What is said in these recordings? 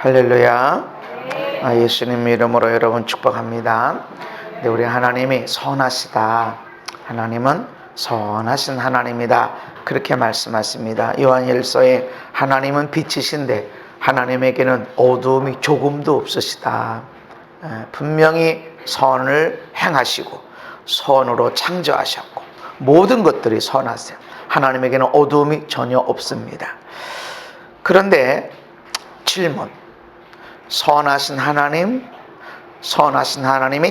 할렐루야. 예수님 이름으로 여러분 축복합니다. 네, 우리 하나님이 선하시다. 하나님은 선하신 하나님이다. 그렇게 말씀하십니다. 요한일서에 하나님은 빛이신데 하나님에게는 어두움이 조금도 없으시다. 분명히 선을 행하시고 선으로 창조하셨고 모든 것들이 선하세요. 하나님에게는 어두움이 전혀 없습니다. 그런데 질문, 선하신 하나님이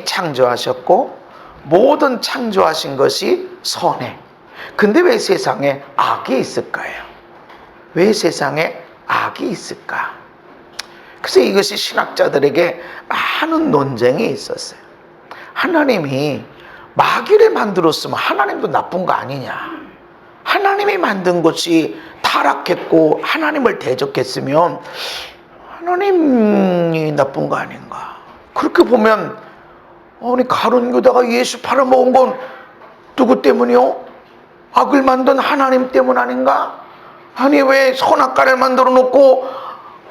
창조하셨고 모든 창조하신 것이 선해. 근데 왜 세상에 악이 있을까요? 왜 세상에 악이 있을까? 그래서 이것이 신학자들에게 많은 논쟁이 있었어요. 하나님이 마귀를 만들었으면 하나님도 나쁜 거 아니냐? 하나님이 만든 것이 타락했고 하나님을 대적했으면 하나님이 나쁜 거 아닌가? 그렇게 보면 아니 가룟 유다가 예수 팔아먹은 건 누구 때문이요? 악을 만든 하나님 때문 아닌가? 아니 왜 선악과를 만들어 놓고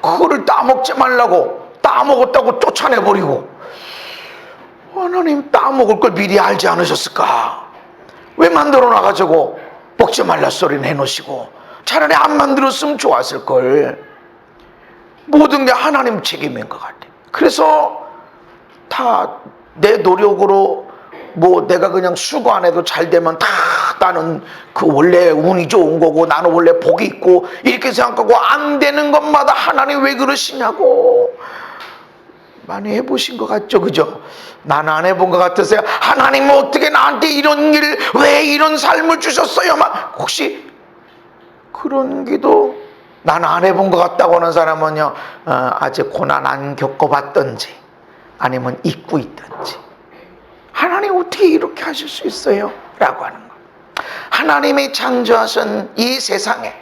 그거를 따먹지 말라고 따먹었다고 쫓아내버리고 하나님 따먹을 걸 미리 알지 않으셨을까? 왜 만들어 놔가지고 먹지 말라 소리는 해놓으시고 차라리 안 만들었으면 좋았을 걸. 모든 게 하나님 책임인 것 같아. 그래서 다 내 노력으로 뭐 내가 그냥 수고 안 해도 잘 되면 다 나는 그 원래 운이 좋은 거고 나는 원래 복이 있고 이렇게 생각하고 안 되는 것마다 하나님 왜 그러시냐고 많이 해보신 것 같죠? 그죠? 나는 안 해본 것 같으세요? 하나님 어떻게 나한테 이런 일을 왜 이런 삶을 주셨어요? 막 혹시 그런 기도 나는 안 해본 것 같다고 하는 사람은요 아직 고난 안 겪어봤던지 아니면 잊고 있던지 하나님 어떻게 이렇게 하실 수 있어요? 라고 하는 거. 하나님이 창조하신 이 세상에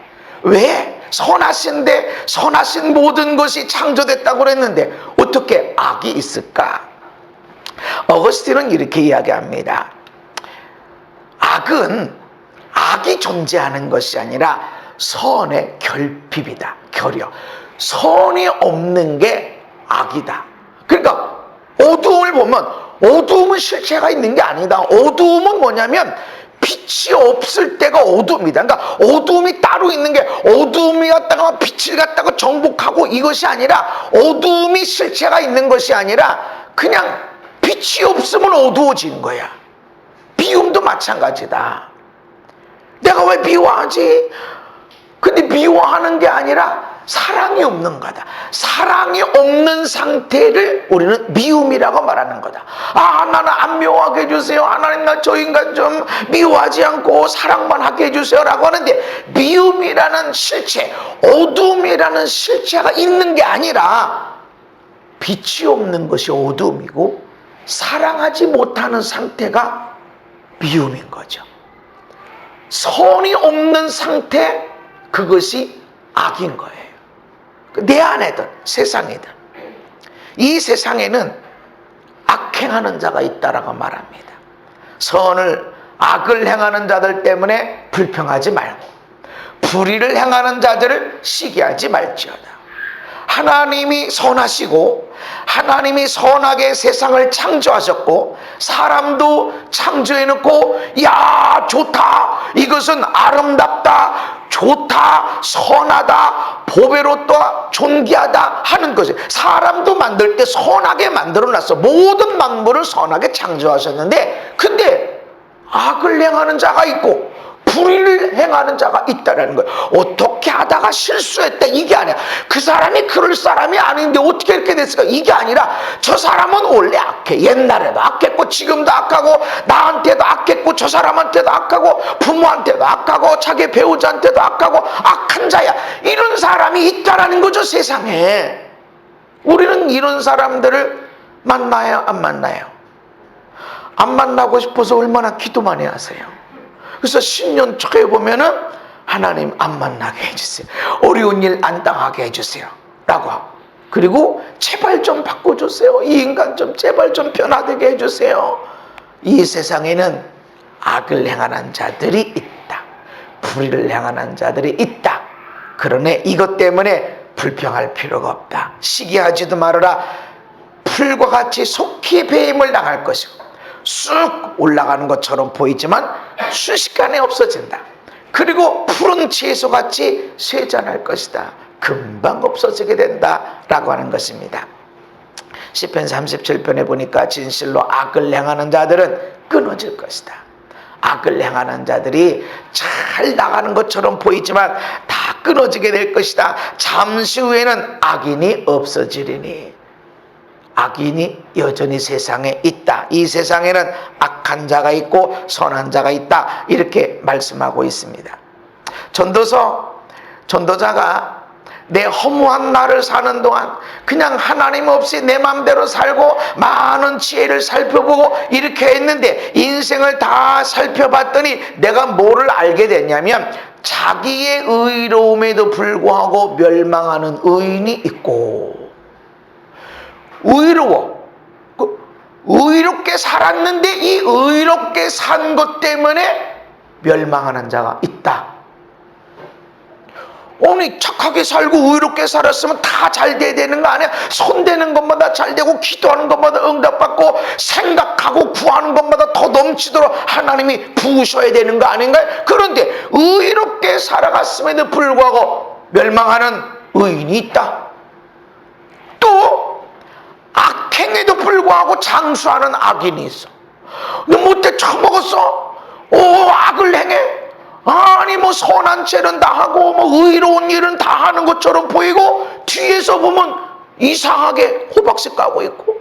왜 선하신데 선하신 모든 것이 창조됐다고 그랬는데 어떻게 악이 있을까? 어거스틴은 이렇게 이야기합니다. 악이 존재하는 것이 아니라 선의 결핍이다. 결여. 선이 없는 게 악이다. 그러니까 어두움을 보면 어두움은 실체가 있는 게 아니다. 어두움은 뭐냐면 빛이 없을 때가 어두움이다. 그러니까 어두움이 따로 있는 게 어두움이 갔다가 빛을 갖다가 정복하고 이것이 아니라 어두움이 실체가 있는 것이 아니라 그냥 빛이 없으면 어두워지는 거야. 미움도 마찬가지다. 내가 왜 미워하지? 근데 미워하는 게 아니라 사랑이 없는 거다. 사랑이 없는 상태를 우리는 미움이라고 말하는 거다. 나는 안 미워하게 해주세요. 하나님 나 저 인간 좀 미워하지 않고 사랑만 하게 해주세요 라고 하는데 미움이라는 실체, 어둠이라는 실체가 있는 게 아니라 빛이 없는 것이 어둠이고 사랑하지 못하는 상태가 미움인 거죠. 선이 없는 상태, 그것이 악인 거예요. 내 안에든 세상이든 이 세상에는 악행하는 자가 있다라고 말합니다. 악을 행하는 자들 때문에 불평하지 말고 불의를 행하는 자들을 시기하지 말지어다. 하나님이 선하시고 하나님이 선하게 세상을 창조하셨고 사람도 창조해놓고 야 좋다, 이것은 아름답다, 좋다, 선하다, 보배롭다, 존귀하다 하는 것이 사람도 만들 때 선하게 만들어놨어. 모든 만물을 선하게 창조하셨는데 근데 악을 행하는 자가 있고 불의를 행하는 자가 있다는 거예요. 어떻게 하다가 실수했다 이게 아니야. 그 사람이 그럴 사람이 아닌데 어떻게 이렇게 됐을까 이게 아니라 저 사람은 원래 악해. 옛날에도 악했고 지금도 악하고 나한테도 악했고 저 사람한테도 악하고 부모한테도 악하고 자기 배우자한테도 악하고 악한 자야. 이런 사람이 있다라는 거죠. 세상에. 우리는 이런 사람들을 만나요? 안 만나요? 안 만나고 싶어서 얼마나 기도 많이 하세요? 그래서 신년 초에 보면은 하나님 안 만나게 해주세요. 어려운 일 안 당하게 해주세요. 라고 하고 그리고 제발 좀 바꿔주세요. 이 인간 좀 제발 좀 변화되게 해주세요. 이 세상에는 악을 행하는 자들이 있다. 불의를 행하는 자들이 있다. 그러네 이것 때문에 불평할 필요가 없다. 시기하지도 말아라. 풀과 같이 속히 배임을 당할 것이고 쑥 올라가는 것처럼 보이지만 순식간에 없어진다. 그리고 푸른 채소같이 쇠잔할 것이다. 금방 없어지게 된다라고 하는 것입니다. 시편 37편에 보니까 진실로 악을 행하는 자들은 끊어질 것이다. 악을 행하는 자들이 잘 나가는 것처럼 보이지만 다 끊어지게 될 것이다. 잠시 후에는 악인이 없어지리니. 악인이 여전히 세상에 있다. 이 세상에는 악한 자가 있고 선한 자가 있다. 이렇게 말씀하고 있습니다. 전도자가 내 허무한 날을 사는 동안 그냥 하나님 없이 내 맘대로 살고 많은 지혜를 살펴보고 이렇게 했는데 인생을 다 살펴봤더니 내가 뭐를 알게 됐냐면 자기의 의로움에도 불구하고 멸망하는 의인이 있고 의롭게 살았는데 이 의롭게 산 것 때문에 멸망하는 자가 있다. 아니 착하게 살고 의롭게 살았으면 다 잘 돼야 되는 거 아니야? 손대는 것마다 잘 되고 기도하는 것마다 응답받고 생각하고 구하는 것마다 더 넘치도록 하나님이 부으셔야 되는 거 아닌가요? 그런데 의롭게 살아갔음에도 불구하고 멸망하는 의인이 있다. 또 악행에도 불구하고 장수하는 악인이 있어. 너 못돼 처먹었어? 악을 행해? 아니 뭐 선한 죄는 다 하고 뭐 의로운 일은 다 하는 것처럼 보이고 뒤에서 보면 이상하게 호박씨 까고 있고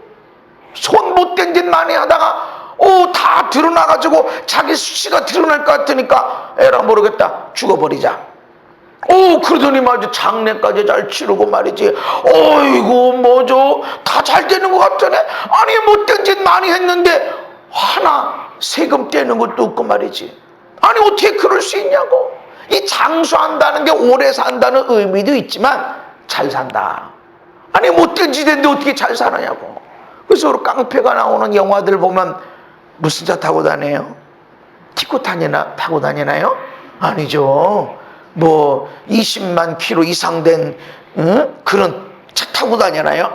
손 못된 짓 많이 하다가 다 드러나가지고 자기 수치가 드러날 것 같으니까 에라 모르겠다 죽어버리자. 그러더니 말이지 장례까지 잘 치르고 말이지. 어이구 뭐죠 다 잘 되는 것 같더네. 아니 못된 짓 많이 했는데 하나 세금 떼는 것도 없고 말이지. 아니 어떻게 그럴 수 있냐고. 이 장수한다는 게 오래 산다는 의미도 있지만 잘 산다. 아니 못된 짓 했는데 어떻게 잘 살아냐고. 그래서 우리 깡패가 나오는 영화들 보면 무슨 차 타고 다녀요? 티코탄이나 타고 다니나요? 아니죠. 뭐 20만 킬로 이상 된 그런 차 타고 다니나요?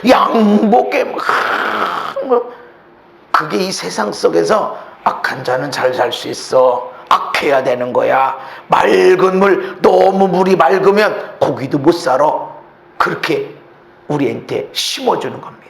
양복에 그게 이 세상 속에서 악한 자는 잘 살 수 있어. 악해야 되는 거야. 맑은 물, 너무 물이 맑으면 고기도 못 살아. 그렇게 우리한테 심어주는 겁니다.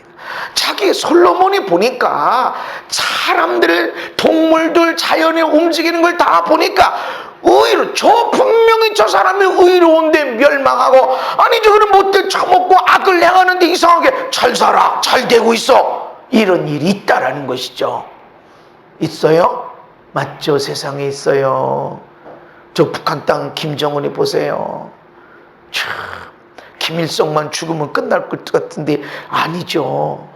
자기 솔로몬이 보니까 사람들, 동물들, 자연이 움직이는 걸 다 보니까 분명히 저 사람이 의로운데 멸망하고 아니 저거는 못돼 처먹고 악을 행하는데 이상하게 잘 살아, 잘 되고 있어. 이런 일이 있다라는 것이죠. 있어요? 맞죠? 세상에 있어요. 저 북한 땅 김정은이 보세요. 참 김일성만 죽으면 끝날 것 같은데 아니죠.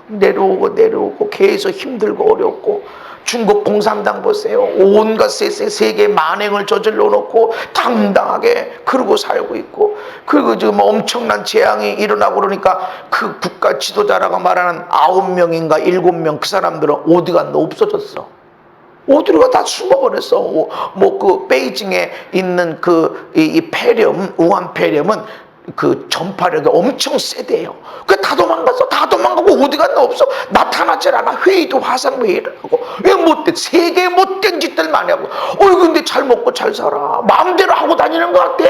내려오고 계속 힘들고 어렵고 중국 공산당 보세요. 온갖 세계 만행을 저질러 놓고 당당하게 그러고 살고 있고 그리고 지금 엄청난 재앙이 일어나고 그러니까 그 국가 지도자라고 말하는 9명인가 7명 그 사람들은 어디 갔나 없어졌어. 어디로 다 숨어버렸어. 뭐 그 베이징에 있는 이 폐렴 우한 폐렴은 그 전파력이 엄청 세대요. 그 다 도망갔어. 다 도망가고 어디 갔나 없어. 나타나질 않아. 회의도 화상회의를 하고 왜 못돼? 세계 못된 짓들 많이 하고. 근데 잘 먹고 잘 살아. 마음대로 하고 다니는 것 같아.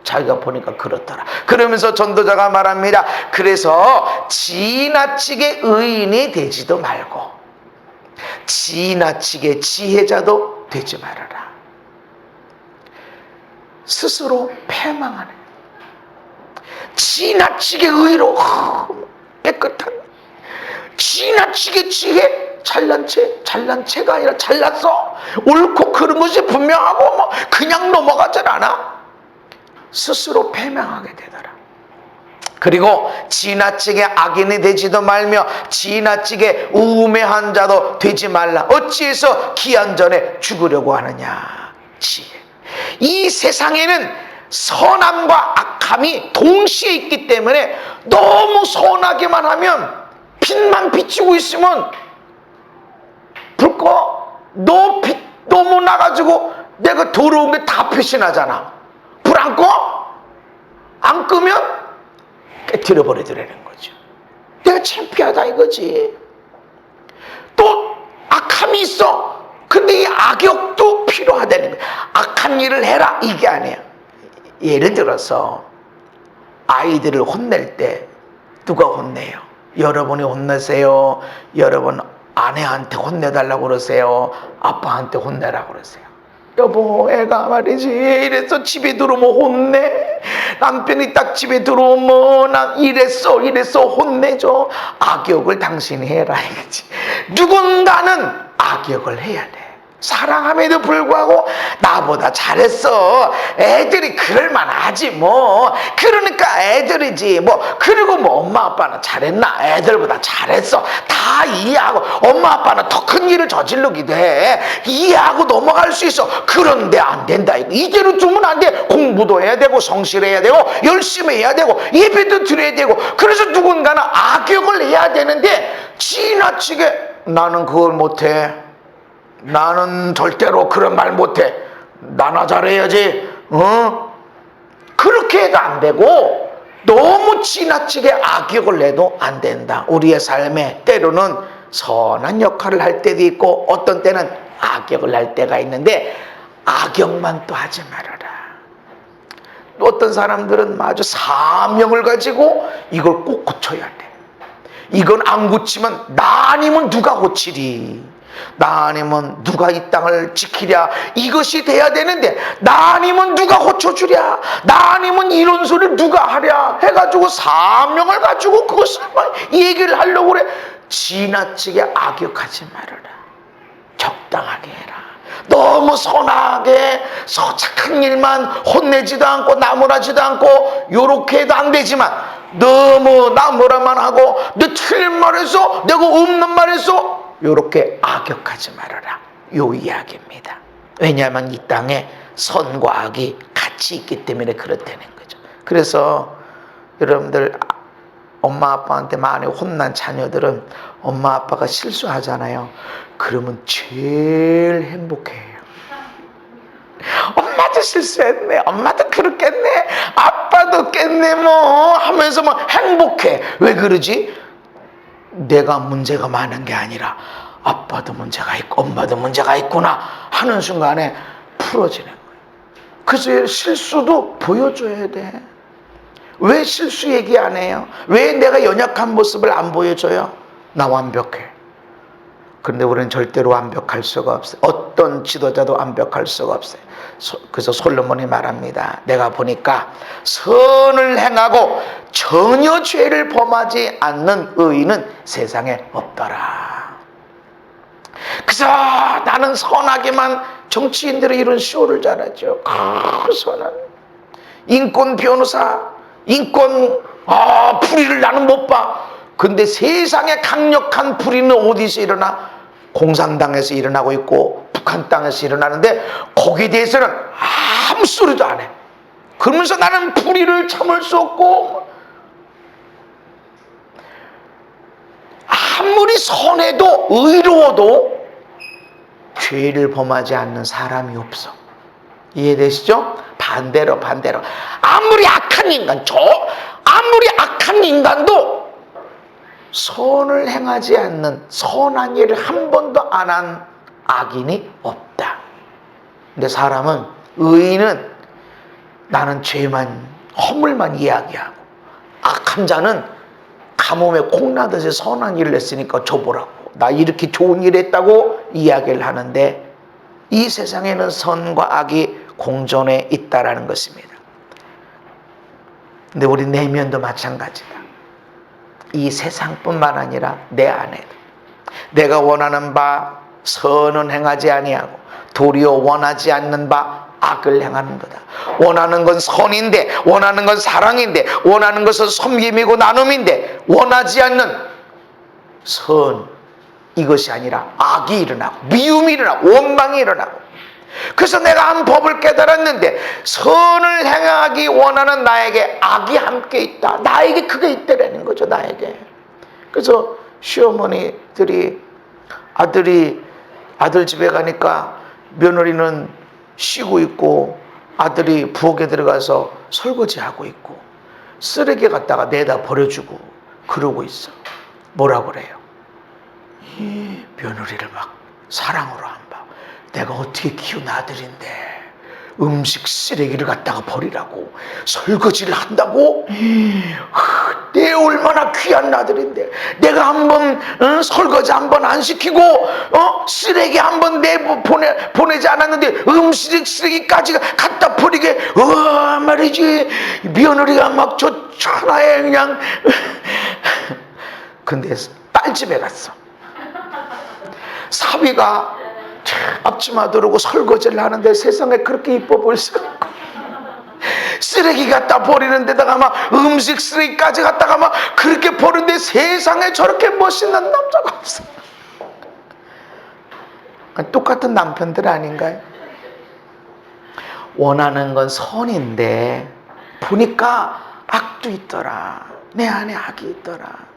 자기가 보니까 그렇더라. 그러면서 전도자가 말합니다. 그래서 지나치게 의인이 되지도 말고 지나치게 지혜자도 되지 말아라. 스스로 패망하는 지나치게 의로 깨끗한 지나치게 지혜 잘난 체가 아니라 잘났어. 옳고 그른 것이 분명하고 뭐 그냥 넘어가질 않아. 스스로 패망하게 되더라. 그리고 지나치게 악인이 되지도 말며 지나치게 우매한 자도 되지 말라. 어찌해서 기한 전에 죽으려고 하느냐. 지혜. 이 세상에는 선함과 악함이 동시에 있기 때문에 너무 선하게만 하면 빛만 비치고 있으면 불 꺼. 너 빛 너무 나가지고 내가 더러운 게 다 빛이 나잖아. 불 안 꺼? 안 끄면 깨트려 버리더라는 거죠. 내가 창피하다 이거지. 또 악함이 있어. 근데 이 악역도 필요하다는 거예요. 악한 일을 해라 이게 아니에요. 예를 들어서 아이들을 혼낼 때 누가 혼내요? 여러분이 혼내세요? 여러분 아내한테 혼내달라고 그러세요? 아빠한테 혼내라고 그러세요? 여보, 애가 말이지 이래서 집에 들어오면 혼내. 남편이 딱 집에 들어오면 난 이랬어 혼내줘. 악역을 당신이 해라 이거지. 누군가는 악역을 해야 돼. 사랑함에도 불구하고 나보다 잘했어. 애들이 그럴만하지 뭐. 그러니까 애들이지 뭐. 그리고 뭐 엄마 아빠는 잘했나? 애들보다 잘했어. 다 이해하고 엄마 아빠는 더 큰 일을 저질르기도 해. 이해하고 넘어갈 수 있어. 그런데 안 된다. 이대로 두면 안 돼. 공부도 해야 되고 성실해야 되고 열심히 해야 되고 예배도 드려야 되고. 그래서 누군가는 악역을 해야 되는데 지나치게 나는 그걸 못해. 나는 절대로 그런 말 못해. 나나 잘해야지. 그렇게 해도 안 되고 너무 지나치게 악역을 내도 안 된다. 우리의 삶에 때로는 선한 역할을 할 때도 있고 어떤 때는 악역을 할 때가 있는데 악역만 또 하지 말아라. 또 어떤 사람들은 아주 사명을 가지고 이걸 꼭 고쳐야 돼. 이건 안 고치면 나 아니면 누가 고치리. 나 아니면 누가 이 땅을 지키랴. 이것이 돼야 되는데 나 아니면 누가 고쳐주랴. 나 아니면 이런 소리를 누가 하랴 해가지고 사명을 가지고 그것을 막 얘기를 하려고 그래. 지나치게 악역하지 말아라. 적당하게 해라. 너무 선하게 착한 일만 혼내지도 않고 나무라지도 않고 요렇게 해도 안 되지만 너무 나무라만 하고 너 틀린 말했어 내가 없는 말했어 요렇게 악역하지 말아라. 요 이야기입니다. 왜냐하면 이 땅에 선과 악이 같이 있기 때문에 그렇다는 거죠. 그래서 여러분들 엄마 아빠한테 많이 혼난 자녀들은 엄마 아빠가 실수하잖아요. 그러면 제일 행복해요. 엄마도 실수했네. 엄마도 그렇겠네. 아빠도 깼네 뭐 하면서 막 행복해. 왜 그러지? 내가 문제가 많은 게 아니라 아빠도 문제가 있고 엄마도 문제가 있구나 하는 순간에 풀어지는 거예요. 그래서 실수도 보여줘야 돼. 왜 실수 얘기 안 해요? 왜 내가 연약한 모습을 안 보여줘요? 나 완벽해. 그런데 우리는 절대로 완벽할 수가 없어요. 어떤 지도자도 완벽할 수가 없어요. 그래서 솔로몬이 말합니다. 내가 보니까 선을 행하고 전혀 죄를 범하지 않는 의인은 세상에 없더라. 그래서 나는 선하게만 정치인들이 이런 쇼를 잘하죠. 선한 인권 변호사, 인권 불의를 나는 못 봐. 근데 세상에 강력한 불의는 어디서 일어나? 공산당에서 일어나고 있고 북한 땅에서 일어나는데 거기에 대해서는 아무 소리도 안 해. 그러면서 나는 불의를 참을 수 없고 아무리 선해도 의로워도 죄를 범하지 않는 사람이 없어. 이해되시죠? 반대로 아무리 악한 인간도 선을 행하지 않는 선한 일을 한 번도 안 한 악인이 없다. 근데 사람은 의인은 나는 죄만 허물만 이야기하고 악한 자는 가뭄에 콩나듯이 선한 일을 했으니까 줘보라고 나 이렇게 좋은 일 했다고 이야기를 하는데 이 세상에는 선과 악이 공존해 있다라는 것입니다. 근데 우리 내면도 마찬가지다. 이 세상뿐만 아니라 내 안에도 내가 원하는 바 선은 행하지 아니하고 도리어 원하지 않는 바 악을 행하는 거다. 원하는 건 선인데 원하는 건 사랑인데 원하는 것은 섬김이고 나눔인데 원하지 않는 선 이것이 아니라 악이 일어나고 미움이 일어나고 원망이 일어나고 그래서 내가 한 법을 깨달았는데 선을 행하기 원하는 나에게 악이 함께 있다. 나에게 그게 있다라는 거죠. 나에게. 그래서 시어머니들이 아들 집에 가니까 며느리는 쉬고 있고 아들이 부엌에 들어가서 설거지하고 있고 쓰레기 갖다가 내다 버려주고 그러고 있어. 뭐라 그래요? 이 며느리를 막 사랑으로 안 봐. 내가 어떻게 키운 아들인데 음식 쓰레기를 갖다가 버리라고 설거지를 한다고? 내 얼마나 귀한 아들인데 내가 한번 설거지 한번 안 시키고 쓰레기 한번 보내지 않았는데 음식 쓰레기까지 갖다 버리게 말이지. 며느리가 막 저 천하에 그냥 근데 딸 집에 갔어. 사위가 앞치마 두르고 설거지를 하는데 세상에 그렇게 이뻐 보일 수가 없고 쓰레기 갖다 버리는 데다가 막 음식 쓰레기까지 갖다가 막 그렇게 버리는데 세상에 저렇게 멋있는 남자가 없어. 똑같은 남편들 아닌가요? 원하는 건 선인데 보니까 악도 있더라. 내 안에 악이 있더라.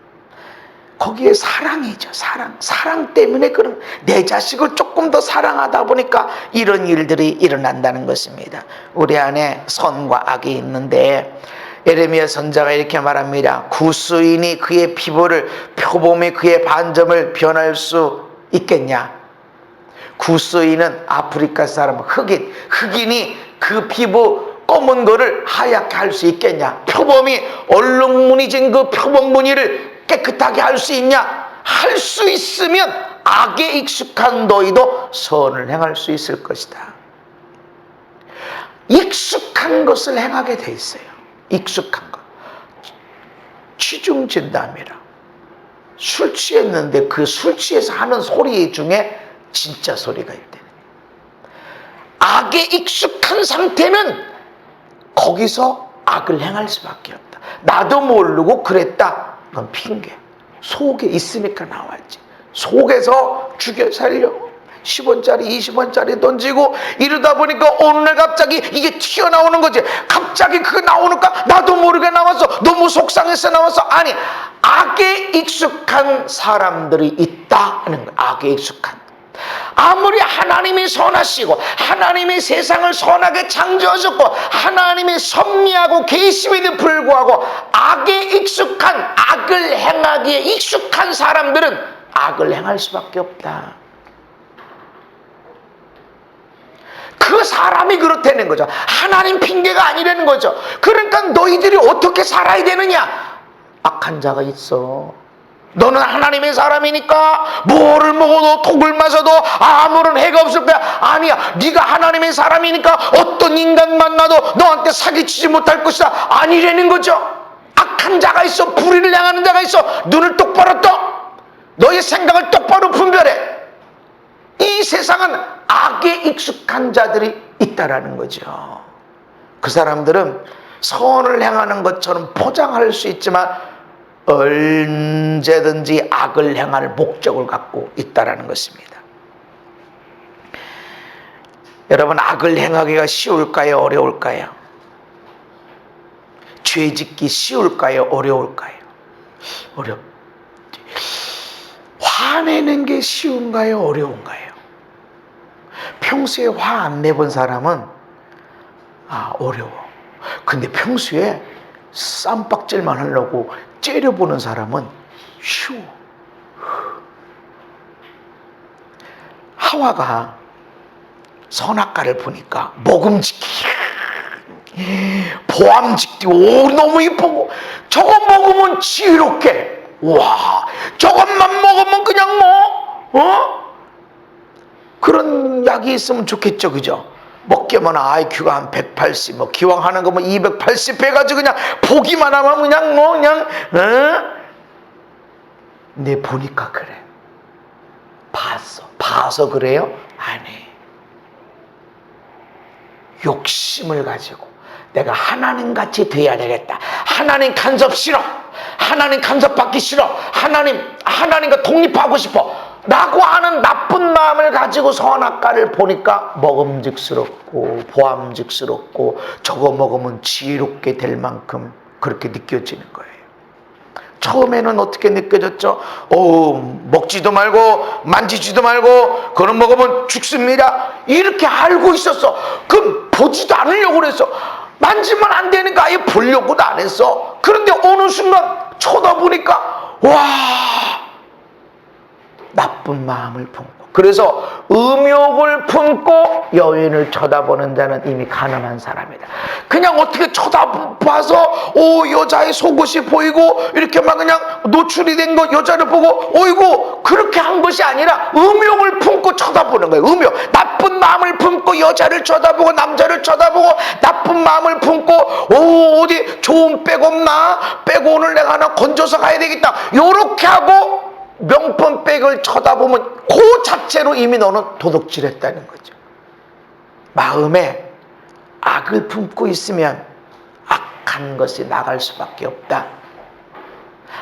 거기에 사랑이죠. 사랑 때문에 그런 내 자식을 조금 더 사랑하다 보니까 이런 일들이 일어난다는 것입니다. 우리 안에 선과 악이 있는데 예레미야 선지자가 이렇게 말합니다. 구수인이 그의 피부를 표범이 그의 반점을 변할 수 있겠냐? 구수인은 아프리카 사람 흑인이 그 피부 검은 거를 하얗게 할 수 있겠냐? 표범이 얼룩무늬진 그 표범 무늬를 깨끗하게 할 수 있냐? 할 수 있으면 악에 익숙한 너희도 선을 행할 수 있을 것이다. 익숙한 것을 행하게 돼 있어요. 익숙한 것. 취중진담이라. 술 취했는데 그 술 취해서 하는 소리 중에 진짜 소리가 있대. 악에 익숙한 상태는 거기서 악을 행할 수밖에 없다. 나도 모르고 그랬다. 그건 핑계. 속에 있으니까 나왔지. 속에서 죽여 살려 10원짜리 20원짜리 던지고 이러다 보니까 어느 날 갑자기 이게 튀어나오는 거지. 갑자기 그거 나오니까 나도 모르게 나와서 너무 속상해서 나와서. 아니, 악에 익숙한 사람들이 있다는 거야. 악에 익숙한. 아무리 하나님이 선하시고 하나님이 세상을 선하게 창조하셨고 하나님이 섭리하고 계심에도 불구하고 악에 익숙한, 악을 행하기에 익숙한 사람들은 악을 행할 수밖에 없다. 그 사람이 그렇다는 거죠. 하나님 핑계가 아니라는 거죠. 그러니까 너희들이 어떻게 살아야 되느냐? 악한 자가 있어. 너는 하나님의 사람이니까 뭐를 먹어도 독을 마셔도 아무런 해가 없을 거야. 아니야, 네가 하나님의 사람이니까 어떤 인간 만나도 너한테 사기치지 못할 것이다. 아니라는 거죠. 악한 자가 있어. 불의를 향하는 자가 있어. 눈을 똑바로 떠. 너의 생각을 똑바로 분별해. 이 세상은 악에 익숙한 자들이 있다라는 거죠. 그 사람들은 선을 행하는 것처럼 포장할 수 있지만 언제든지 악을 행할 목적을 갖고 있다라는 것입니다. 여러분, 악을 행하기가 쉬울까요? 어려울까요? 죄 짓기 쉬울까요? 어려울까요? 화내는 게 쉬운가요? 어려운가요? 평소에 화 안 내본 사람은 어려워. 근데 평소에 쌈박질만 하려고 째려보는 사람은 쉬워. 하와가 선악과를 보니까 먹음직히 보암직히 너무 이쁘고 저거 먹으면 지혜롭게 저것만 먹으면 그냥 그런 약이 있으면 좋겠죠. 그죠? 먹기만 IQ가 한 180, 기왕 하는 거 280 해가지고 그냥 보기만 하면 그냥 근데 보니까 그래. 봐서 그래요? 아니. 욕심을 가지고 내가 하나님같이 돼야 되겠다. 하나님 간섭 싫어. 하나님 간섭 받기 싫어. 하나님과 독립하고 싶어. 라고 하는 나쁜 마음을 가지고 선악과를 보니까 먹음직스럽고 보암직스럽고 저거 먹으면 지혜롭게 될 만큼 그렇게 느껴지는 거예요. 처음에는 어떻게 느껴졌죠? 먹지도 말고 만지지도 말고 그런 먹으면 죽습니다, 이렇게 알고 있었어. 그럼 보지도 않으려고 그랬어. 만지면 안 되니까 아예 보려고도 안 했어. 그런데 어느 순간 쳐다보니까 와, 나쁜 마음을 품고, 그래서 음욕을 품고 여인을 쳐다보는 자는 이미 가늠한 사람이다. 그냥 어떻게 쳐다봐서 여자의 속옷이 보이고 이렇게 막 그냥 노출이 된 거 여자를 보고 어이구, 그렇게 한 것이 아니라 음욕을 품고 쳐다보는 거예요. 음욕, 나쁜 마음을 품고 여자를 쳐다보고 남자를 쳐다보고 나쁜 마음을 품고 어디 좋은 백 없나, 백 오늘 내가 하나 건져서 가야 되겠다, 요렇게 하고 명품백을 쳐다보면 그 자체로 이미 너는 도둑질했다는 거죠. 마음에 악을 품고 있으면 악한 것이 나갈 수밖에 없다.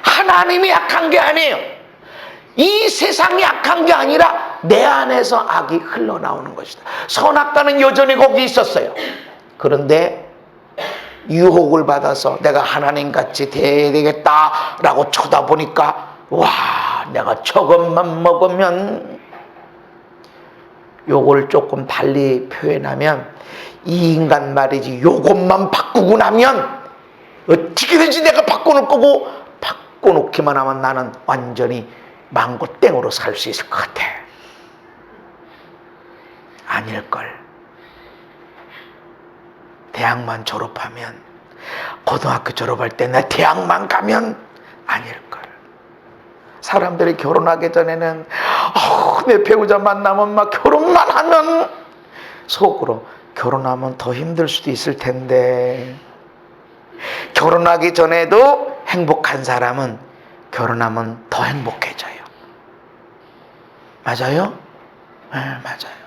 하나님이 악한 게 아니에요. 이 세상이 악한 게 아니라 내 안에서 악이 흘러나오는 것이다. 선악과는 여전히 거기 있었어요. 그런데 유혹을 받아서 내가 하나님같이 돼야 되겠다라고 쳐다보니까 와, 내가 저것만 먹으면, 요걸 조금 달리 표현하면 이 인간 말이지, 요것만 바꾸고 나면 어떻게든지 내가 바꿔놓을 거고, 바꿔놓기만 하면 나는 완전히 망고땡으로 살 수 있을 것 같아. 아닐걸. 대학만 졸업하면, 고등학교 졸업할 때 나 대학만 가면 아닐걸. 사람들이 결혼하기 전에는 내 배우자 만나면 막 결혼만 하면 속으로 결혼하면 더 힘들 수도 있을 텐데, 결혼하기 전에도 행복한 사람은 결혼하면 더 행복해져요. 맞아요? 네, 맞아요.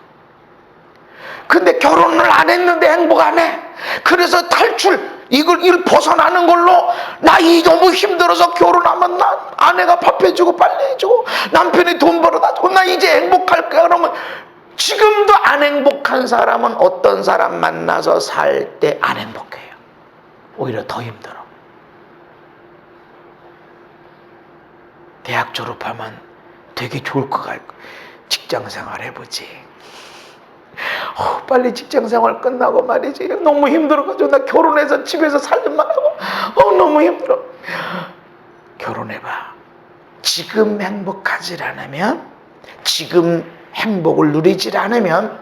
근데 결혼을 안 했는데 행복 안 해. 그래서 탈출, 이걸 벗어나는 걸로 나 이 너무 힘들어서 결혼하면 난 아내가 밥 해주고 빨래 해주고 남편이 돈 벌어다 주고 나 이제 행복할까, 그러면 지금도 안 행복한 사람은 어떤 사람 만나서 살 때 안 행복해요. 오히려 더 힘들어. 대학 졸업하면 되게 좋을 것 같고 직장 생활 해보지. 빨리 직장 생활 끝나고 말이지, 너무 힘들어가지고 나 결혼해서 집에서 살림만 하고 너무 힘들어. 결혼해봐. 지금 행복하지 않으면, 지금 행복을 누리지 않으면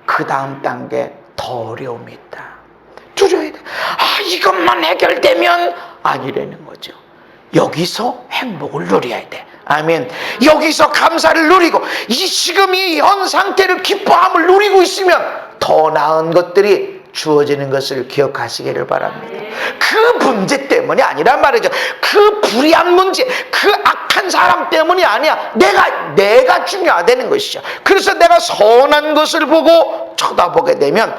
그 다음 단계 더 어려움이 있다. 두려워야 돼. 이것만 해결되면 아니라는 거죠. 여기서 행복을 누려야 돼. 아멘. 여기서 감사를 누리고 지금 이 현 상태를, 기뻐함을 누리고 있으면 더 나은 것들이 주어지는 것을 기억하시기를 바랍니다. 그 문제 때문이 아니란 말이죠. 그 불의한 문제, 그 악한 사람 때문이 아니야. 내가 중요하다는 것이죠. 그래서 내가 선한 것을 보고 쳐다보게 되면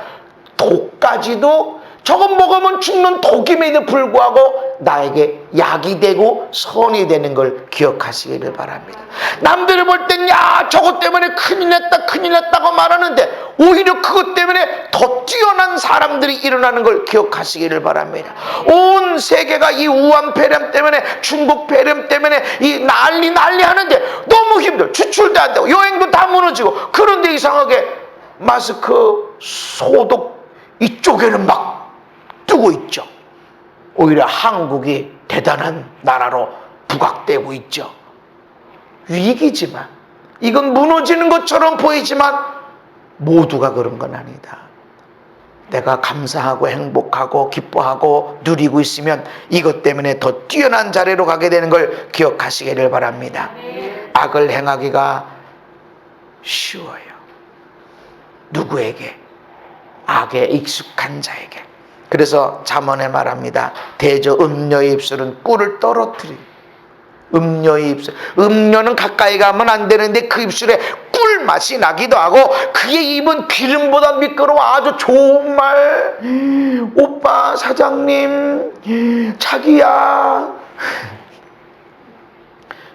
독까지도 저건 먹으면 죽는 독임에도 불구하고 나에게 약이 되고 선이 되는 걸 기억하시기를 바랍니다. 남들이 볼 땐 야, 저것 때문에 큰일 났다고 말하는데 오히려 그것 때문에 더 뛰어난 사람들이 일어나는 걸 기억하시기를 바랍니다. 온 세계가 이 우한 폐렴 때문에, 중국 폐렴 때문에 이 난리 하는데 너무 힘들어. 추출도 안 되고 여행도 다 무너지고, 그런데 이상하게 마스크, 소독 이쪽에는 막 뜨고 있죠. 오히려 한국이 대단한 나라로 부각되고 있죠. 위기지만, 이건 무너지는 것처럼 보이지만 모두가 그런 건 아니다. 내가 감사하고 행복하고 기뻐하고 누리고 있으면 이것 때문에 더 뛰어난 자리로 가게 되는 걸 기억하시기를 바랍니다. 악을 행하기가 쉬워요. 누구에게? 악에 익숙한 자에게. 그래서 잠언에 말합니다. 대저 음녀의 입술은 꿀을 떨어뜨리. 음녀의 입술, 음녀는 가까이 가면 안 되는데 그 입술에 꿀 맛이 나기도 하고, 그의 입은 기름보다 미끄러워. 아주 좋은 말, 오빠, 사장님, 자기야,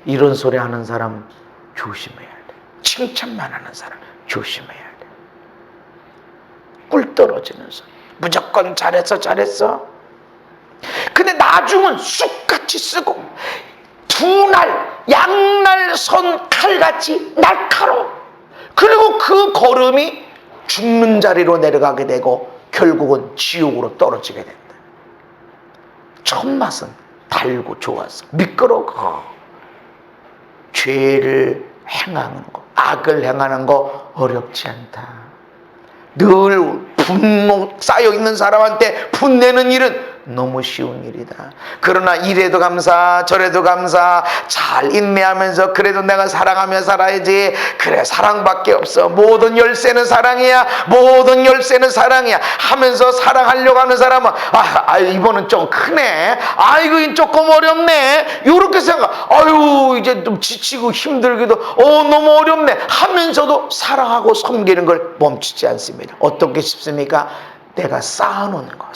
이런 소리 하는 사람 조심해야 돼. 칭찬만 하는 사람 조심해야 돼. 꿀 떨어지는 소리, 무조건 잘했어. 근데 나중은 쑥같이 쓰고 양날 선 칼같이 날카로워. 그리고 그 걸음이 죽는 자리로 내려가게 되고 결국은 지옥으로 떨어지게 된다. 첫 맛은 달고 좋아서 미끄러워. 죄를 행하는 거, 악을 행하는 거 어렵지 않다. 늘 분노 쌓여있는 사람한테 분내는 일은 너무 쉬운 일이다. 그러나 이래도 감사 저래도 감사 잘 인내하면서 그래도 내가 사랑하며 살아야지. 그래, 사랑밖에 없어. 모든 열쇠는 사랑이야. 모든 열쇠는 사랑이야 하면서 사랑하려고 하는 사람은 이번은 좀 크네. 이거 조금 어렵네. 이렇게 생각. 이제 좀 지치고 힘들기도 너무 어렵네 하면서도 사랑하고 섬기는 걸 멈추지 않습니다. 어떻게 싶습니까? 내가 쌓아놓는 거.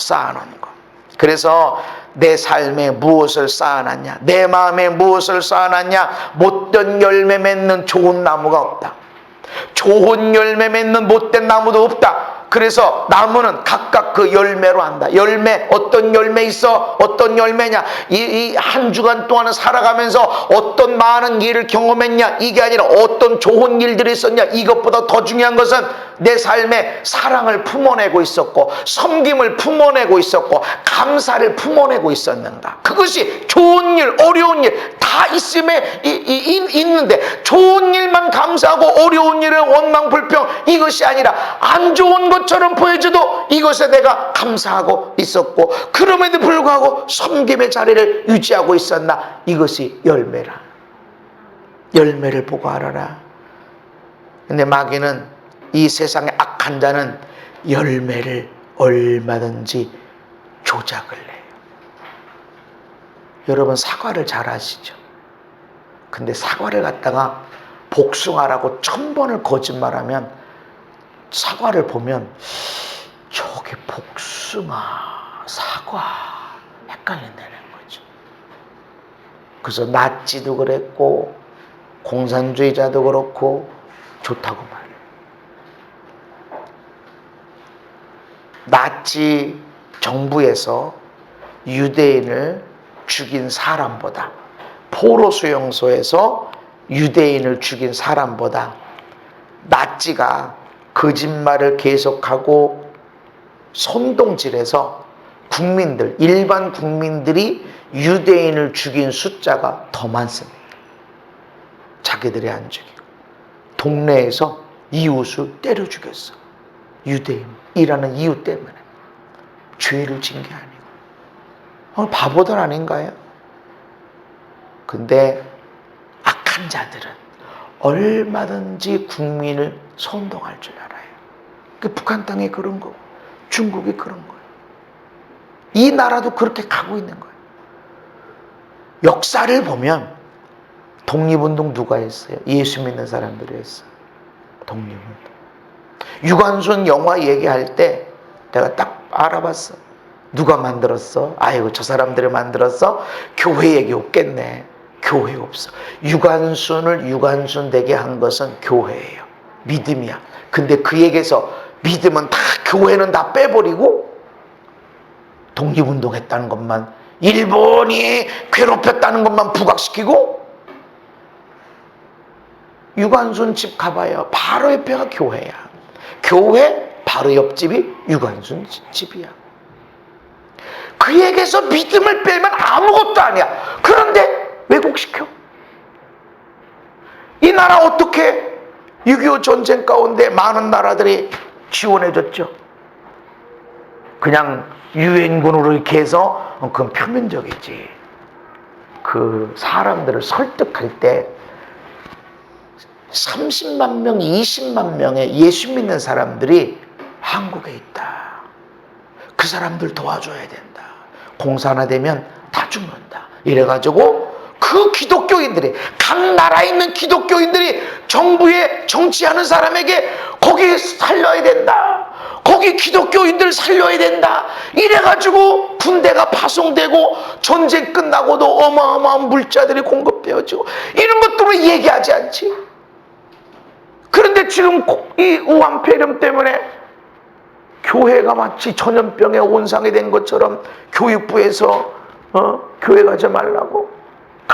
그래서 내 삶에 무엇을 쌓아놨냐, 내 마음에 무엇을 쌓아놨냐. 못된 열매 맺는 좋은 나무가 없다. 좋은 열매 맺는 못된 나무도 없다. 그래서 나무는 각각 그 열매로 한다. 열매, 어떤 열매 있어? 어떤 열매냐? 이 한 주간 동안 살아가면서 어떤 많은 일을 경험했냐? 이게 아니라 어떤 좋은 일들이 있었냐? 이것보다 더 중요한 것은 내 삶에 사랑을 품어내고 있었고, 섬김을 품어내고 있었고, 감사를 품어내고 있었는가? 그것이 좋은 일, 어려운 일 다 있는데 좋은 일만 감사하고 어려운 일은 원망불평, 이것이 아니라 안 좋은 것처럼 보여줘도 이것에 내가 감사하고 있었고, 그럼에도 불구하고 섬김의 자리를 유지하고 있었나? 이것이 열매라. 열매를 보고 알아라. 근데 마귀는, 이 세상의 악한 자는 열매를 얼마든지 조작을 해요. 여러분, 사과를 잘 아시죠? 근데 사과를 갖다가 복숭아라고 1000번을 거짓말하면 사과를 보면 저게 복숭아, 사과 헷갈린다는 거죠. 그래서 나치도 그랬고 공산주의자도 그렇고 좋다고 말해요. 나치 정부에서 유대인을 죽인 사람보다, 포로 수용소에서 유대인을 죽인 사람보다 나치가 거짓말을 계속하고 선동질해서 국민들, 일반 국민들이 유대인을 죽인 숫자가 더 많습니다. 자기들이 안 죽이고 동네에서 이웃을 때려 죽였어. 유대인이라는 이유 때문에. 죄를 진 게 아니고. 바보들 아닌가요? 근데 악한 자들은 얼마든지 국민을 선동할 줄 알아요. 북한 땅이 그런 거고 중국이 그런 거예요. 이 나라도 그렇게 가고 있는 거예요. 역사를 보면 독립운동 누가 했어요? 예수 믿는 사람들이 했어요. 독립운동. 유관순 영화 얘기할 때 내가 딱 알아봤어. 누가 만들었어? 아이고, 저 사람들이 만들었어? 교회 얘기 없겠네. 교회 없어. 유관순을 유관순 되게 한 것은 교회예요. 믿음이야. 근데 그에게서 믿음은 다, 교회는 다 빼버리고 독립운동했다는 것만, 일본이 괴롭혔다는 것만 부각시키고, 유관순 집 가봐요. 바로 옆에가 교회야. 교회 바로 옆집이 유관순 집이야. 그에게서 믿음을 빼면 아무것도 아니야. 그런데 왜곡시켜? 이 나라 어떻게 6.25 전쟁 가운데 많은 나라들이 지원해줬죠? 그냥 유엔군으로 이렇게 해서 그건 표면적이지. 그 사람들을 설득할 때 30만 명, 20만 명의 예수 믿는 사람들이 한국에 있다. 그 사람들 도와줘야 된다. 공사 하나 되면 다 죽는다. 이래가지고 그 기독교인들이, 각 나라에 있는 기독교인들이 정부에 정치하는 사람에게 거기 살려야 된다. 거기 기독교인들 살려야 된다. 이래가지고 군대가 파송되고 전쟁 끝나고도 어마어마한 물자들이 공급되어지고, 이런 것들을 얘기하지 않지. 그런데 지금 이 우한폐렴 때문에 교회가 마치 전염병의 온상이 된 것처럼 교육부에서 교회 가지 말라고,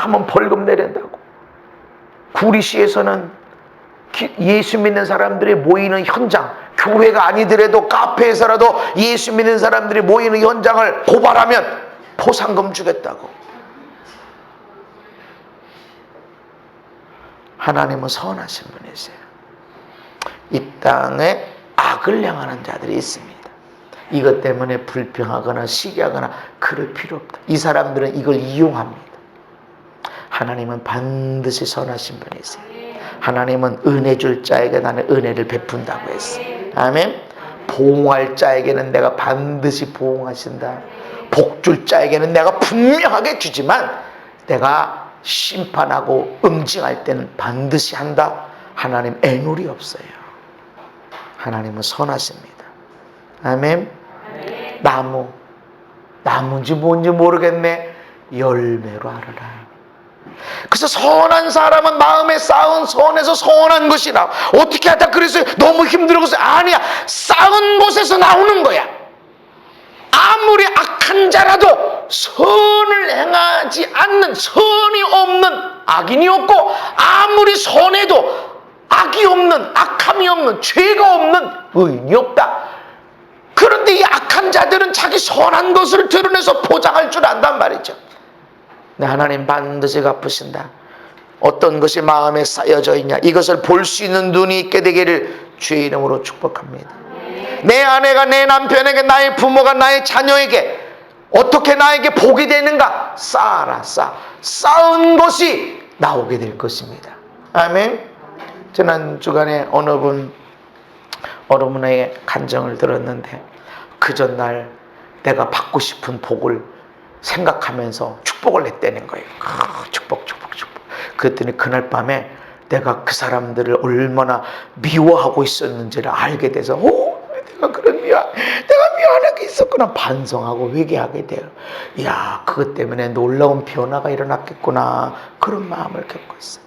하면 벌금 내린다고. 구리시에서는 예수 믿는 사람들이 모이는 현장, 교회가 아니더라도 카페에서라도 예수 믿는 사람들이 모이는 현장을 고발하면 포상금 주겠다고. 하나님은 선하신 분이세요. 이 땅에 악을 향하는 자들이 있습니다. 이것 때문에 불평하거나 시기하거나 그럴 필요 없다. 이 사람들은 이걸 이용합니다. 하나님은 반드시 선하신 분이세요. 하나님은 은혜 줄 자에게 나는 은혜를 베푼다고 했어요. 아멘. 보응할 자에게는 내가 반드시 보응하신다. 복 줄 자에게는 내가 분명하게 주지만 내가 심판하고 응징할 때는 반드시 한다. 하나님 애누리 없어요. 하나님은 선하십니다. 아멘. 나무인지 뭔지 모르겠네. 열매로 알아라. 그래서 선한 사람은 마음에 쌓은 선에서 선한 것이 나와. 어떻게 하다 그랬어요? 너무 힘들어서. 아니야. 쌓은 곳에서 나오는 거야. 아무리 악한 자라도 선을 행하지 않는, 선이 없는 악인이 없고, 아무리 선해도 악이 없는, 악함이 없는, 죄가 없는 의인이 없다. 그런데 이 악한 자들은 자기 선한 것을 드러내서 포장할 줄 안단 말이죠. 네, 하나님 반드시 갚으신다. 어떤 것이 마음에 쌓여져 있냐, 이것을 볼 수 있는 눈이 있게 되기를 주의 이름으로 축복합니다. 내 아내가 내 남편에게, 나의 부모가 나의 자녀에게 어떻게 나에게 복이 되는가? 쌓아라. 쌓은 것이 나오게 될 것입니다. 아멘. 지난 주간에 어느 분의 간증을 들었는데, 그 전날 내가 받고 싶은 복을 생각하면서 축복을 했다는 거예요. 축복. 그랬더니 그날 밤에 내가 그 사람들을 얼마나 미워하고 있었는지를 알게 돼서, 내가 미안하게 있었구나, 반성하고 회개하게 돼요. 이야, 그것 때문에 놀라운 변화가 일어났겠구나, 그런 마음을 겪고 있어요.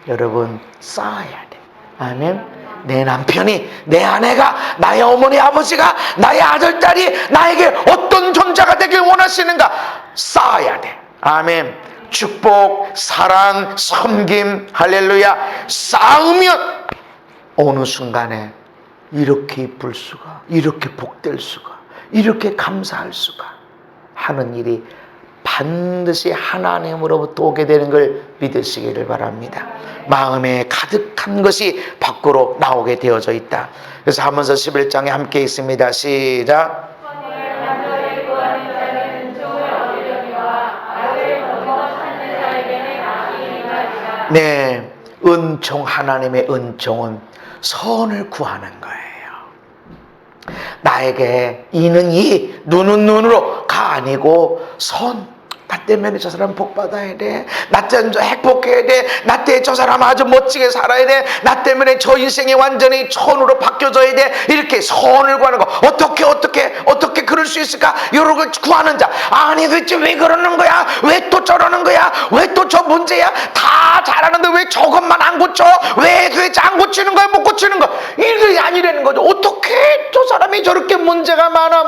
여러분, 쌓아야 돼. 아멘. 내 남편이, 내 아내가, 나의 어머니 아버지가, 나의 아들 딸이 나에게 어떤 존재가 되길 원하시는가? 쌓아야 돼. 아멘. 축복, 사랑, 섬김, 할렐루야. 쌓으면 어느 순간에 이렇게 이쁠 수가, 이렇게 복될 수가, 이렇게 감사할 수가 하는 일이 반드시 하나님으로부터 오게 되는 걸 믿으시기를 바랍니다. 마음에 가득한 것이 밖으로 나오게 되어져 있다. 그래서 하면서 11장에 함께 있습니다. 시작. 네, 은총, 하나님의 은총은 선을 구하는 거예요. 나에게 이는 이, 눈은 눈으로가 아니고 선. 나 때문에 저 사람 복 받아야 돼. 나 때문에 저 행복해야 돼. 나 때문에 저 사람 아주 멋지게 살아야 돼. 나 때문에 저 인생이 완전히 선으로 바뀌어져야 돼. 이렇게 선을 구하는 거. 어떻게 그럴 수 있을까? 이런 걸 구하는 자. 아니, 도대체 왜 그러는 거야? 왜 또 저러는 거야? 왜 또 저 문제야? 다 잘하는데 왜 저것만 안 고쳐? 왜 도대체 안 고치는 거야? 못 고치는 거? 이게 아니라는 거죠. 어떻게 저 사람이 저렇게 문제가 많아.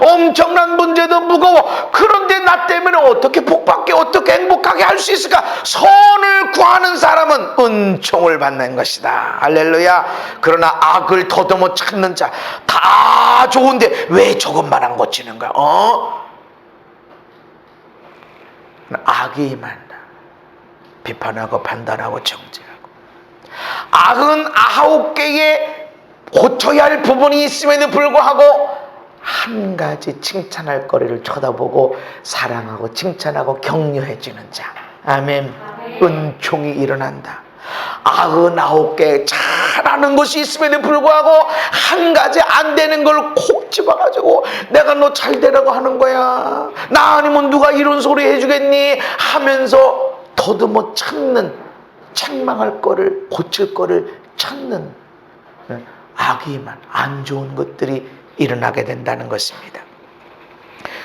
엄청난 문제도 무거워. 그런데 나 때문에 어떻게 복받게, 어떻게 행복하게 할 수 있을까? 선을 구하는 사람은 은총을 받는 것이다. 할렐루야. 그러나 악을 더듬어 찾는 자, 다 좋은데 왜 저것만 안 고치는 거야? 악이 임한다. 비판하고 판단하고 정죄하고. 악은 9개의 고쳐야 할 부분이 있음에도 불구하고 한 가지 칭찬할 거리를 쳐다보고 사랑하고 칭찬하고 격려해 주는 자. 아멘. 은총이 일어난다. 99개 잘하는 것이 있음에도 불구하고 한 가지 안 되는 걸 콕 집어가지고 내가 너 잘 되라고 하는 거야, 나 아니면 누가 이런 소리 해주겠니 하면서 더듬어 찾는, 책망할 거를, 고칠 거를 찾는 악의만, 안 좋은 것들이 일어나게 된다는 것입니다.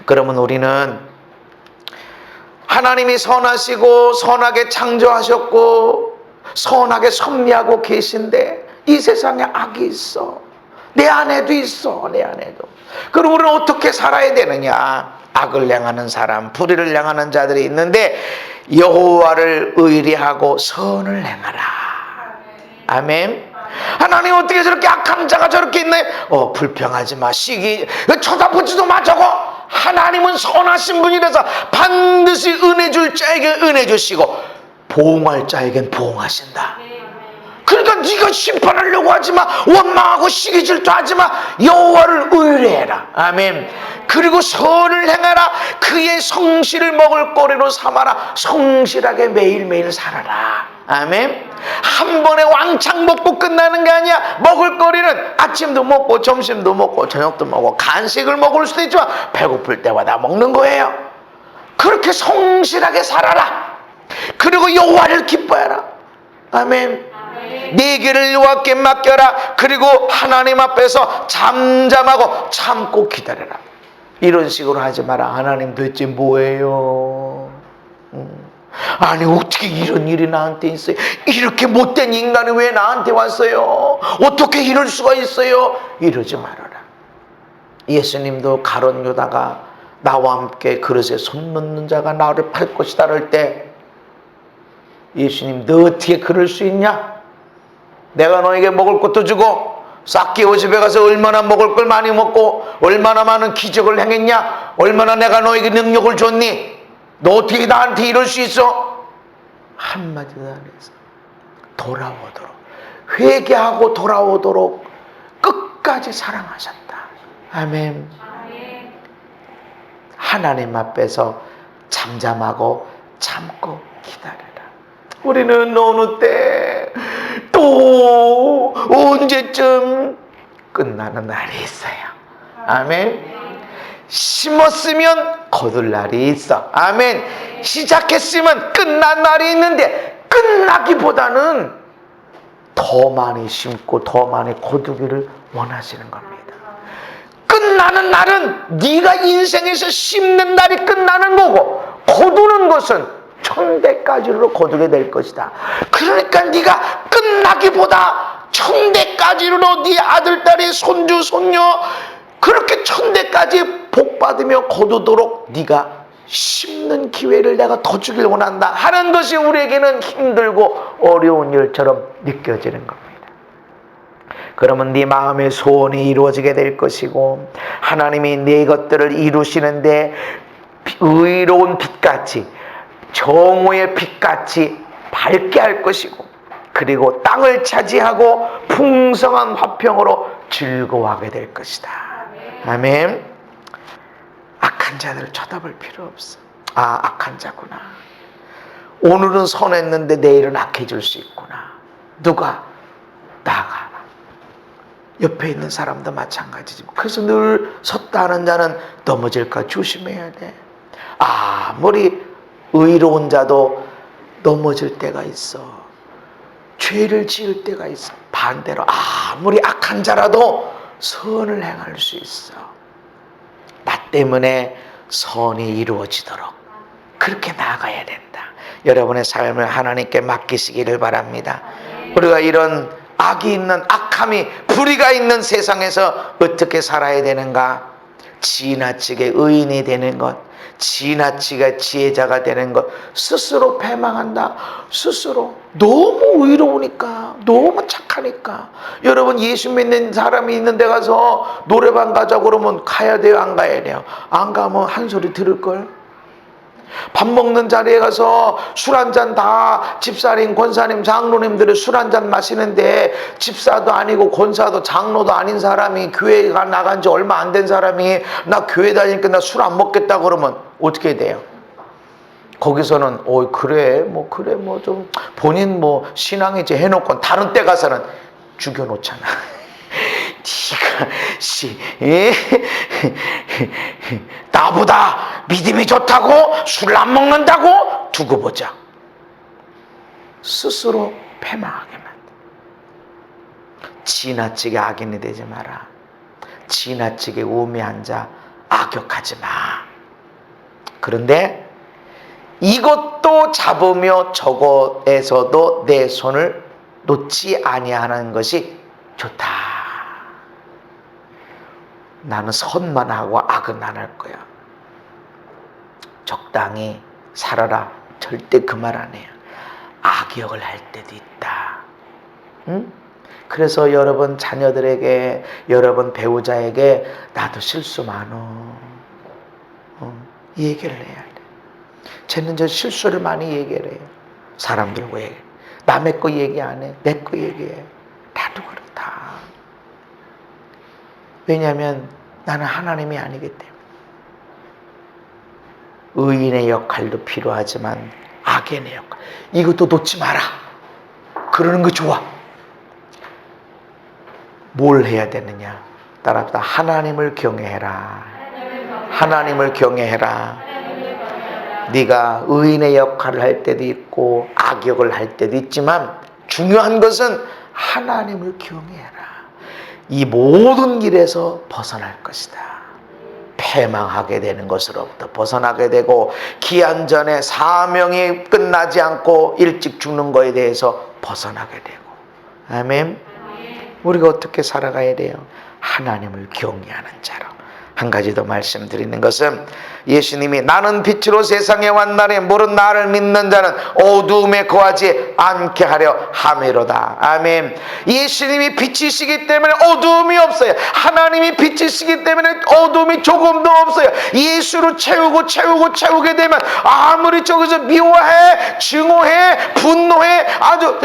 그러면 우리는 하나님이 선하시고 선하게 창조하셨고 선하게 섭리하고 계신데 이 세상에 악이 있어. 내 안에도 있어. 내 안에도. 그럼 우리는 어떻게 살아야 되느냐? 악을 행하는 사람, 불의를 행하는 자들이 있는데 여호와를 의뢰하고 선을 행하라. 아멘. 하나님 어떻게 저렇게 악한 자가 저렇게 있나요? 불평하지 마. 시기 쳐다보지도 마. 저거 하나님은 선하신 분이라서 반드시 은혜 줄 자에게 은혜 주시고 보응할 자에겐 보응하신다. 그러니까 네가 심판하려고 하지 마. 원망하고 시기 질투하지 마. 여호와를 의뢰해라. 아멘. 그리고 선을 행하라. 그의 성실을 먹을거리로 삼아라. 성실하게 매일매일 살아라. 아멘. 한 번에 왕창 먹고 끝나는 게 아니야. 먹을거리는 아침도 먹고 점심도 먹고 저녁도 먹고 간식을 먹을 수도 있지만 배고플 때마다 먹는 거예요. 그렇게 성실하게 살아라. 그리고 여호와를 기뻐해라. 아멘. 네 길을 여호와께 맡겨라. 그리고 하나님 앞에서 잠잠하고 참고 기다려라. 이런 식으로 하지 마라. 하나님 도대체 뭐예요? 아니 어떻게 이런 일이 나한테 있어요? 이렇게 못된 인간이 왜 나한테 왔어요? 어떻게 이럴 수가 있어요? 이러지 말아라. 예수님도 가룟 유다가 나와 함께 그릇에 손 넣는 자가 나를 팔 것이다 할 때 예수님 너 어떻게 그럴 수 있냐? 내가 너에게 먹을 것도 주고 삭개오 집에 가서 얼마나 먹을 걸 많이 먹고 얼마나 많은 기적을 행했냐? 얼마나 내가 너에게 능력을 줬니? 너 어떻게 나한테 이럴 수 있어? 한마디도 안 해서 돌아오도록 회개하고 돌아오도록 끝까지 사랑하셨다. 아멘. 하나님 앞에서 잠잠하고 참고 기다려라. 우리는 어느 때 또 언제쯤 끝나는 날이 있어요. 아멘. 심었으면 거둘 날이 있어. 아멘. 시작했으면 끝난 날이 있는데 끝나기보다는 더 많이 심고 더 많이 거두기를 원하시는 겁니다. 끝나는 날은 네가 인생에서 심는 날이 끝나는 거고 거두는 것은 천대까지로 거두게 될 것이다. 그러니까 네가 끝나기보다 천대까지로 네 아들, 딸이, 손주, 손녀 그렇게 천대까지 복받으며 거두도록 네가 심는 기회를 내가 더 주길 원한다 하는 것이 우리에게는 힘들고 어려운 일처럼 느껴지는 겁니다. 그러면 네 마음의 소원이 이루어지게 될 것이고 하나님이 네 것들을 이루시는데 의로운 빛같이 정오의 빛같이 밝게 할 것이고 그리고 땅을 차지하고 풍성한 화평으로 즐거워하게 될 것이다. 아멘. 악한 자들을 쳐다볼 필요 없어. 아, 악한 자구나. 오늘은 선했는데 내일은 악해질 수 있구나. 누가? 나가. 옆에 있는 사람도 마찬가지지. 그래서 늘 섰다 하는 자는 넘어질까 조심해야 돼. 아무리 의로운 자도 넘어질 때가 있어. 죄를 지을 때가 있어. 반대로 아무리 악한 자라도 선을 행할 수 있어. 나 때문에 선이 이루어지도록 그렇게 나아가야 된다. 여러분의 삶을 하나님께 맡기시기를 바랍니다. 우리가 이런 악이 있는 악함이 불의가 있는 세상에서 어떻게 살아야 되는가? 지나치게 의인이 되는 것, 지나치게 지혜자가 되는 것, 스스로 패망한다. 스스로 너무 의로우니까, 너무 착하니까. 여러분 예수 믿는 사람이 있는 데 가서 노래방 가자고 그러면 가야 돼요? 안 가야 돼요? 안 가면 한 소리 들을걸? 밥 먹는 자리에 가서 술 한잔 다 집사님, 권사님, 장로님들이 술 한잔 마시는데 집사도 아니고 권사도 장로도 아닌 사람이 교회가 나간 지 얼마 안 된 사람이 나 교회 다니니까 나 술 안 먹겠다 그러면 어떻게 돼요? 거기서는 그래 뭐 좀 본인 뭐 신앙이지 해놓고 다른 때 가서는 죽여놓잖아. 네가 나보다 믿음이 좋다고 술 안 먹는다고 두고 보자. 스스로 패망하게 만들. 지나치게 악인이 되지 마라. 지나치게 우매한 자 악역하지 마. 그런데 이것도 잡으며 저것에서도 내 손을 놓지 아니하는 것이 좋다. 나는 선만 하고 악은 안 할 거야. 적당히 살아라. 절대 그 말 안 해요. 악역을 할 때도 있다. 응? 그래서 여러분 자녀들에게, 여러분 배우자에게 나도 실수 많어. 얘기를 해야 돼. 쟤는 저 실수를 많이 얘기를 해요. 사람들 왜 남의 거 얘기 안 해? 내 거 얘기해. 나도 그렇다. 왜냐하면 나는 하나님이 아니기 때문에. 의인의 역할도 필요하지만 악인의 역할, 이것도 놓지 마라. 그러는 거 좋아. 뭘 해야 되느냐? 따라합시다. 하나님을 경외해라. 하나님을 경외해라. 네가 의인의 역할을 할 때도 있고 악역을 할 때도 있지만 중요한 것은 하나님을 경외해라. 이 모든 길에서 벗어날 것이다. 패망하게 되는 것으로부터 벗어나게 되고 기한 전에 사명이 끝나지 않고 일찍 죽는 것에 대해서 벗어나게 되고. 아멘. 우리가 어떻게 살아가야 돼요? 하나님을 경외하는 자로. 한 가지 더 말씀드리는 것은 예수님이 나는 빛으로 세상에 왔나니 모른 나를 믿는 자는 어두움에 거하지 않게 하려 함이로다. 아멘. 예수님이 빛이시기 때문에 어두움이 없어요. 하나님이 빛이시기 때문에 어두움이 조금도 없어요. 예수로 채우게 되면 아무리 저기서 미워해, 증오해, 분노해, 아주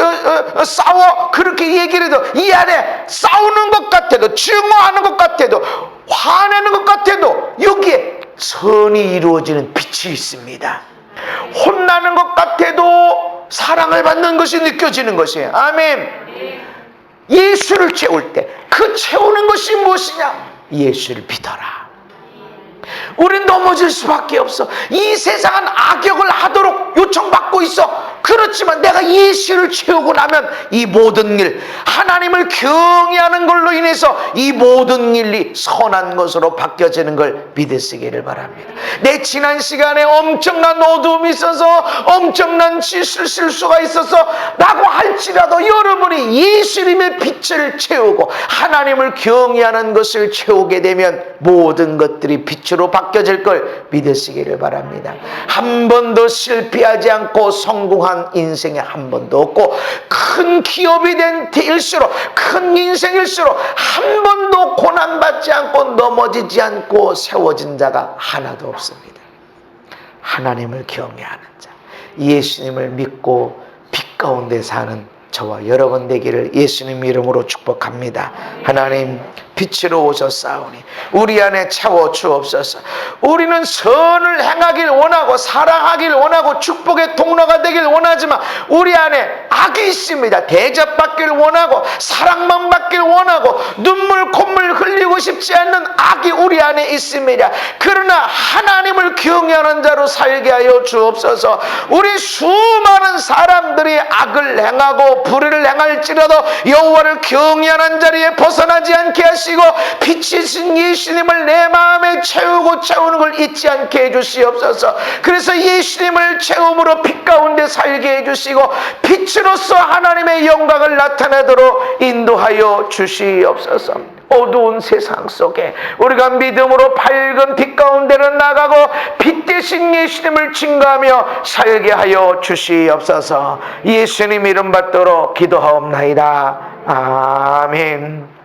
싸워 그렇게 얘기를 해도 이 안에 싸우는 것 같아도, 증오하는 것 같아도, 화내는 것 같아도 여기에 선이 이루어지는 빛이 있습니다. 혼나는 것 같아도 사랑을 받는 것이 느껴지는 것이에요. 아멘. 예수를 채울 때 그 채우는 것이 무엇이냐? 예수를 믿어라. 우린 넘어질 수밖에 없어. 이 세상은 악역을 하도록 요청받고 있어. 그렇지만 내가 예수를 채우고 나면 이 모든 일, 하나님을 경외하는 걸로 인해서 이 모든 일이 선한 것으로 바뀌어지는 걸 믿으시기를 바랍니다. 내 지난 시간에 엄청난 어두움이 있어서, 엄청난 실수가 있어서 라고 할지라도 여러분이 예수님의 빛을 채우고 하나님을 경외하는 것을 채우게 되면 모든 것들이 빛으로 바뀌어질 걸 믿으시기를 바랍니다. 한 번도 실패하지 않고 성공한 인생에 한 번도 없고, 큰 기업이 된 일수록, 큰 인생일수록 한 번도 고난받지 않고 넘어지지 않고 세워진 자가 하나도 없습니다. 하나님을 경외하는 자, 예수님을 믿고 빛 가운데 사는 저와 여러분 되기를 예수님 이름으로 축복합니다. 하나님, 빛으로 오셨사오니 우리 안에 채워 주옵소서. 우리는 선을 행하길 원하고 사랑하길 원하고 축복의 통로가 되길 원하지만 우리 안에 악이 있습니다. 대접받길 원하고 사랑만 받길 원하고 눈물 콧물 흘리고 싶지 않는 악이 우리 안에 있습니다. 그러나 하나님을 경외하는 자로 살게 하여 주옵소서. 우리 수많은 사람들이 악을 행하고 불의를 행할지라도 여호와를 경외하는 자리에 벗어나지 않게 하시고 빛이신 예수님을 내 마음에 채우는 걸 잊지 않게 해주시옵소서. 그래서 예수님을 채움으로 빛 가운데 살게 해주시고 빛으로서 하나님의 영광을 나타내도록 인도하여 주시옵소서. 어두운 세상 속에 우리가 믿음으로 밝은 빛 가운데로 나가고 빛 대신 예수님을 증거하며 살게 하여 주시옵소서. 예수님 이름 받도록 기도하옵나이다. 아멘.